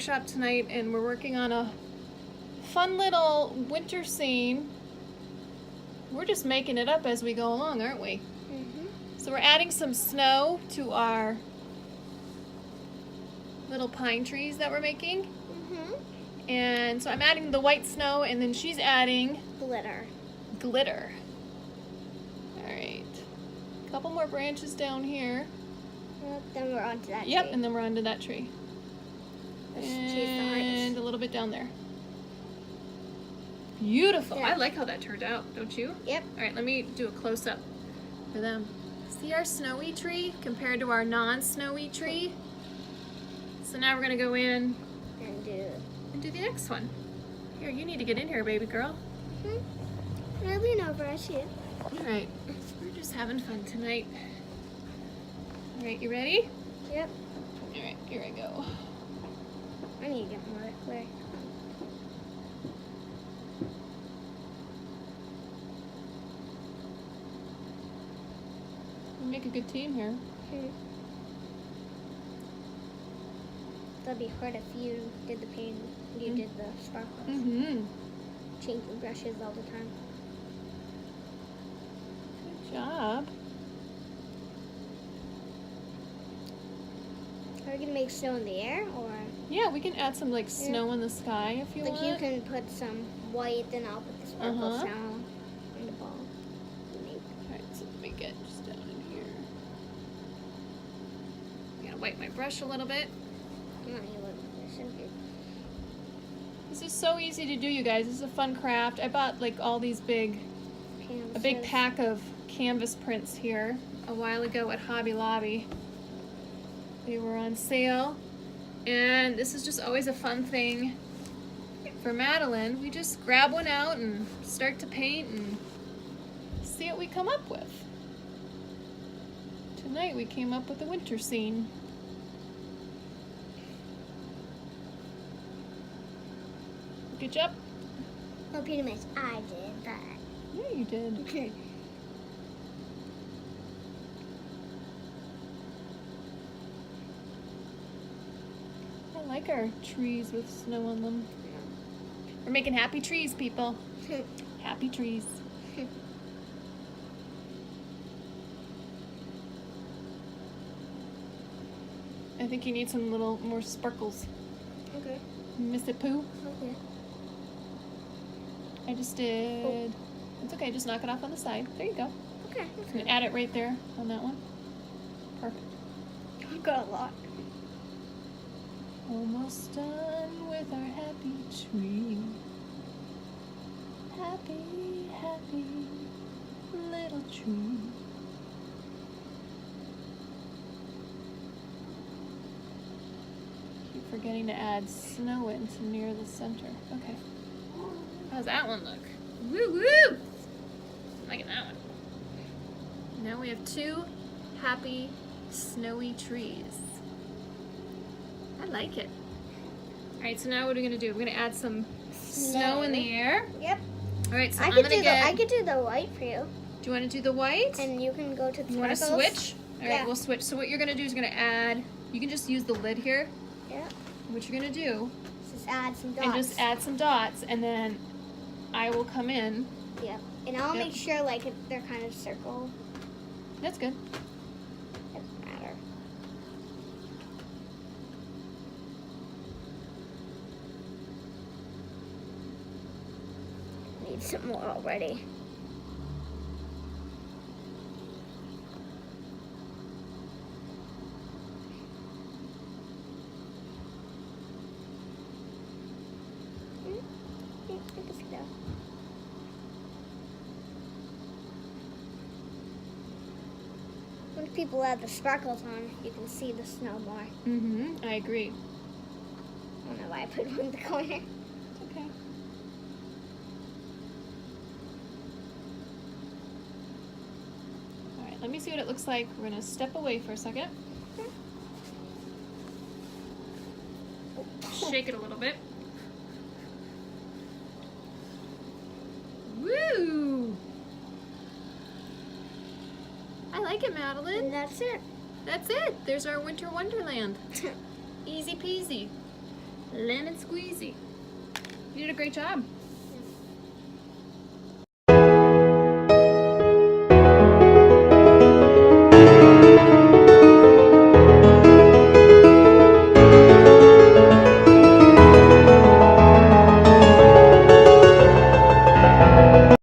workshop tonight and we're working on a fun little winter scene. We're just making it up as we go along, aren't we? Mm-hmm. So we're adding some snow to our little pine trees that we're making. Mm-hmm. And so I'm adding the white snow and then she's adding Glitter. glitter. Alright. A couple more branches down here. Yep, then we're onto that Yep, tree. and then we're onto that tree. Let's choose the And hardest. a little bit down there. Beautiful. Yeah. I like how that turned out, don't you? Yep. Alright, let me do a close-up for them. See our snowy tree compared to our non-snowy tree? So now we're going to go in And do the next one. Here, you need to get in here, baby girl. mm-hmm. And I lean over, I see it. Alright, we're just having fun tonight. Alright, you ready? Yep. Alright, here I go. I need to get more clear. We make a good team here. That'd be hard if you did the paint, you did the sparkles. Mm-hmm. Changing brushes all the time. Good job. Are we gonna make snow in the air, or Yeah, we can add some like snow in the sky if you like want. you can put some white, then I'll put the sparkle Uh-huh. snow in the ball. Alright, so let me get just down in here. I'm gonna wipe my brush a little bit. Come on, you look so good. This is so easy to do, you guys. This is a fun craft. I bought like all these a big Canvases. pack of canvas prints here a while ago at Hobby Lobby. They were on sale, and this is just always a fun thing for Madeline. We just grab one out and start to paint and see what we come up with. Tonight we came up with a winter scene. Good job. Well, pretty much I did, but Yeah, you did. okay. I like our trees with snow on them. We're making happy trees, people. Happy trees. I think you need some little more sparkles. Okay. Miss it, Pooh? Okay. I just did. It's okay, just knock it off on the side. There you go. Okay. I'm gonna add it right there on that one. Perfect. I've got a lot. Almost done with our happy tree. Happy, happy little tree. Keep forgetting to add snow into near the center. Okay. How's that one look? Woo woo! Liking that one. Now we have two happy snowy trees. I like it. Alright, so now what are we gonna do? We're gonna add some snow in the air. Yep. Alright, so I I'm could gonna do get. I could do the white for you, Do you wanna do the white? and you can go to the You wanna sparkles. switch? Alright, Yeah. we'll switch. So what you're gonna do is you're gonna add, you can just use the lid here. Yeah. What you're gonna do, Just add some dots. and just add some dots, and then I will come in. Yep. And I'll Yep. make sure like if they're kind of circle. That's good. Doesn't matter. Need some more already. When people add the sparkles on, you can see the snow more. Mm-hmm, I agree. I don't know why I put one in the corner. It's okay. Alright, let me see what it looks like. We're gonna step away for a second. Shake it a little bit. Woo! I like it, Madeline. And that's it. That's it. There's our winter wonderland. Easy peasy. Lemon squeezy. You did a great job.